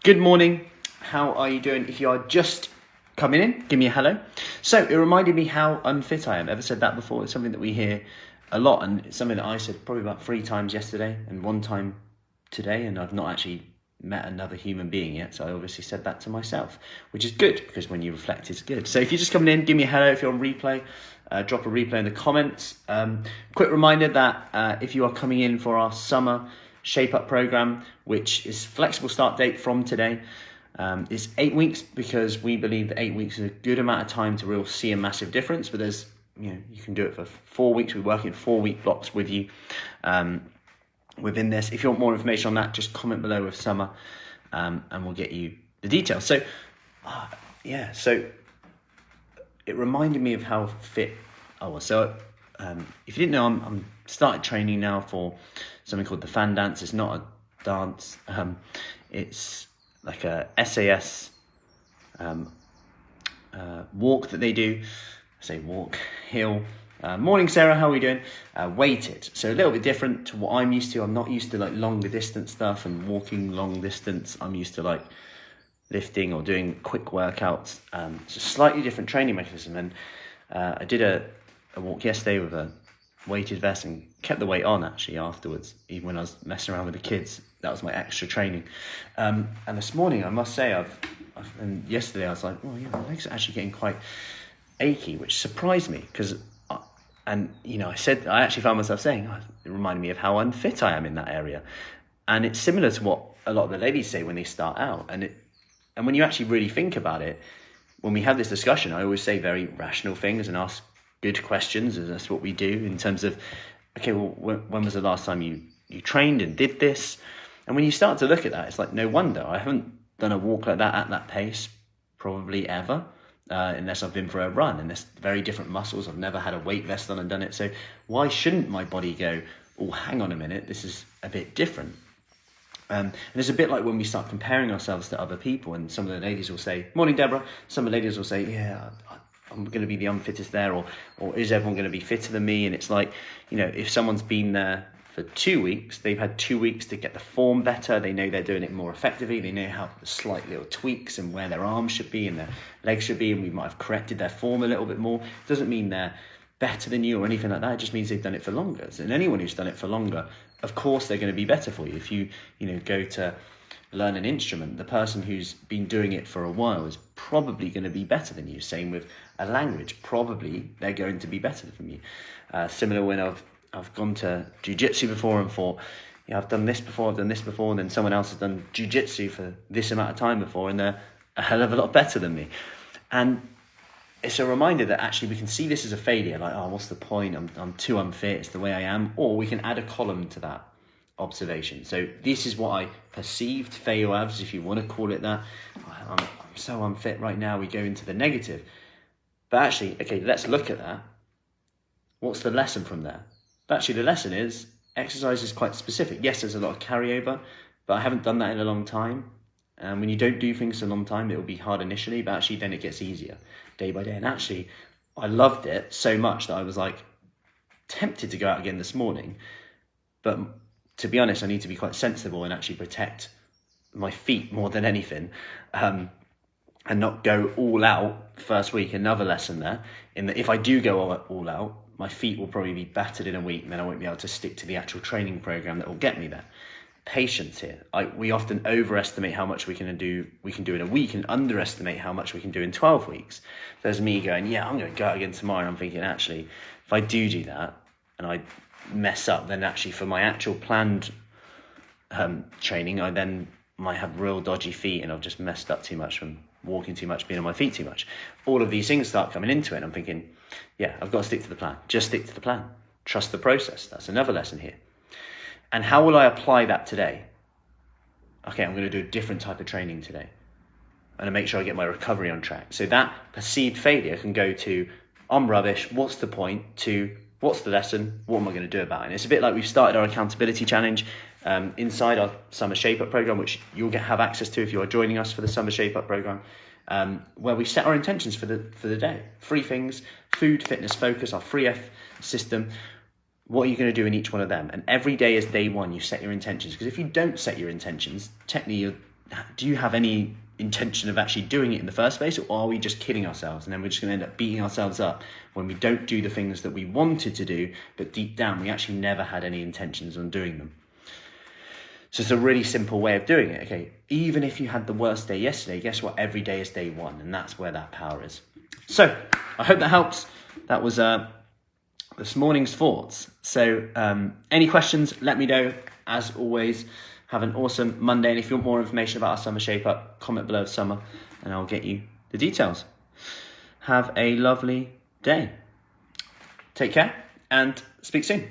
Good morning. How are you doing? If you are just coming in, give me a hello. So it reminded me how unfit I am. Ever said that before? It's something that we hear a lot, and it's something that I said probably about 3 times yesterday and 1 time today, and I've not actually met another human being yet, so I obviously said that to myself, which is good, because when you reflect, it's good. So if you're just coming in, give me a hello. If you're on replay, drop a replay in the comments. Quick reminder that if you are coming in for our summer Shape Up program, which is flexible start date from today, it's 8 weeks, because we believe that 8 weeks is a good amount of time to really see a massive difference. But there's, you can do it for 4 weeks. We work in 4-week blocks with you within this. If you want more information on that, just comment below with summer, and we'll get you the details. So so it reminded me of how fit I was. So if you didn't know, I'm started training now for something called the fan dance. It's not a dance. It's like a SAS walk that they do. I say walk, hill. Morning, Sarah. How are we doing? Weighted. So a little bit different to what I'm used to. I'm not used to like longer distance stuff and walking long distance. I'm used to like lifting or doing quick workouts. It's a slightly different training mechanism. And I did a walk yesterday with a weighted vest and kept the weight on actually afterwards, even when I was messing around with the kids. That was my extra training. And this morning, I must say, and yesterday I was like, well, my legs are actually getting quite achy, which surprised me, because I actually found myself saying, it reminded me of how unfit I am in that area. And it's similar to what a lot of the ladies say when they start out. And when you actually really think about it, when we have this discussion, I always say very rational things and ask good questions, and that's what we do in terms of, okay, well, when was the last time you trained and did this? And when you start to look at that, it's like, no wonder. I haven't done a walk like that at that pace probably ever, unless I've been for a run, and there's very different muscles. I've never had a weight vest on and done it. So why shouldn't my body go, oh, hang on a minute, this is a bit different? And it's a bit like when we start comparing ourselves to other people, and some of the ladies will say, morning, Deborah. Some of the ladies will say, yeah, I'm going to be the unfittest there, or is everyone going to be fitter than me? And it's like, if someone's been there for 2 weeks, they've had 2 weeks to get the form better. They know they're doing it more effectively. They know how the slight little tweaks and where their arms should be and their legs should be, and we might have corrected their form a little bit more. It doesn't mean they're better than you or anything like that. It just means they've done it for longer. And anyone who's done it for longer, of course, they're going to be better for you. If you go to learn an instrument, the person who's been doing it for a while is probably going to be better than you. Same with a language, probably they're going to be better than you. Similar when I've gone to jiu-jitsu before and thought, I've done this before, and then someone else has done jiu-jitsu for this amount of time before, and they're a hell of a lot better than me. And it's a reminder that actually we can see this as a failure, like, oh, what's the point? I'm too unfit, it's the way I am. Or we can add a column to that observation. So this is what I perceived fail as, if you want to call it that. I'm so unfit right now. We go into the negative. But actually, okay, let's look at that. What's the lesson from there? But actually, the lesson is exercise is quite specific. Yes, there's a lot of carryover, but I haven't done that in a long time. And when you don't do things for a long time, it will be hard initially, but actually then it gets easier day by day. And actually, I loved it so much that I was like tempted to go out again this morning. But to be honest, I need to be quite sensible and actually protect my feet more than anything, and not go all out first week. Another lesson there, in that if I do go all out, my feet will probably be battered in a week, and then I won't be able to stick to the actual training program that will get me there. Patience here. We often overestimate how much we can do in a week, and underestimate how much we can do in 12 weeks. There's me going, I'm going to go out again tomorrow, and I'm thinking, actually, if I do that and I mess up, then actually for my actual planned training, I then might have real dodgy feet, and I've just messed up too much from walking too much, being on my feet too much. All of these things start coming into it, and I'm thinking, I've got to stick to the plan. Just stick to the plan. Trust the process. That's another lesson here. And how will I apply that today? Okay, I'm going to do a different type of training today. I'm going to make sure I get my recovery on track. So that perceived failure can go to, I'm rubbish, what's the point, to what's the lesson, what am I going to do about it? And it's a bit like we've started our accountability challenge inside our Summer Shape Up program, which you'll have access to if you are joining us for the Summer Shape Up program, where we set our intentions for the day. 3 things: food, fitness, focus, our 3F system. What are you going to do in each one of them? And every day is day one, you set your intentions. Because if you don't set your intentions, technically you're do you have any intention of actually doing it in the first place, or are we just kidding ourselves and then we're just going to end up beating ourselves up when we don't do the things that we wanted to do, but deep down we actually never had any intentions on doing them? So it's a really simple way of doing it. Okay, even if you had the worst day yesterday, guess what? Every day is day one, and that's where that power is. So I hope that helps. That was this morning's thoughts. So any questions, let me know. As always, have an awesome Monday. And if you want more information about our summer shape up, comment below summer and I'll get you the details. Have a lovely day. Take care and speak soon.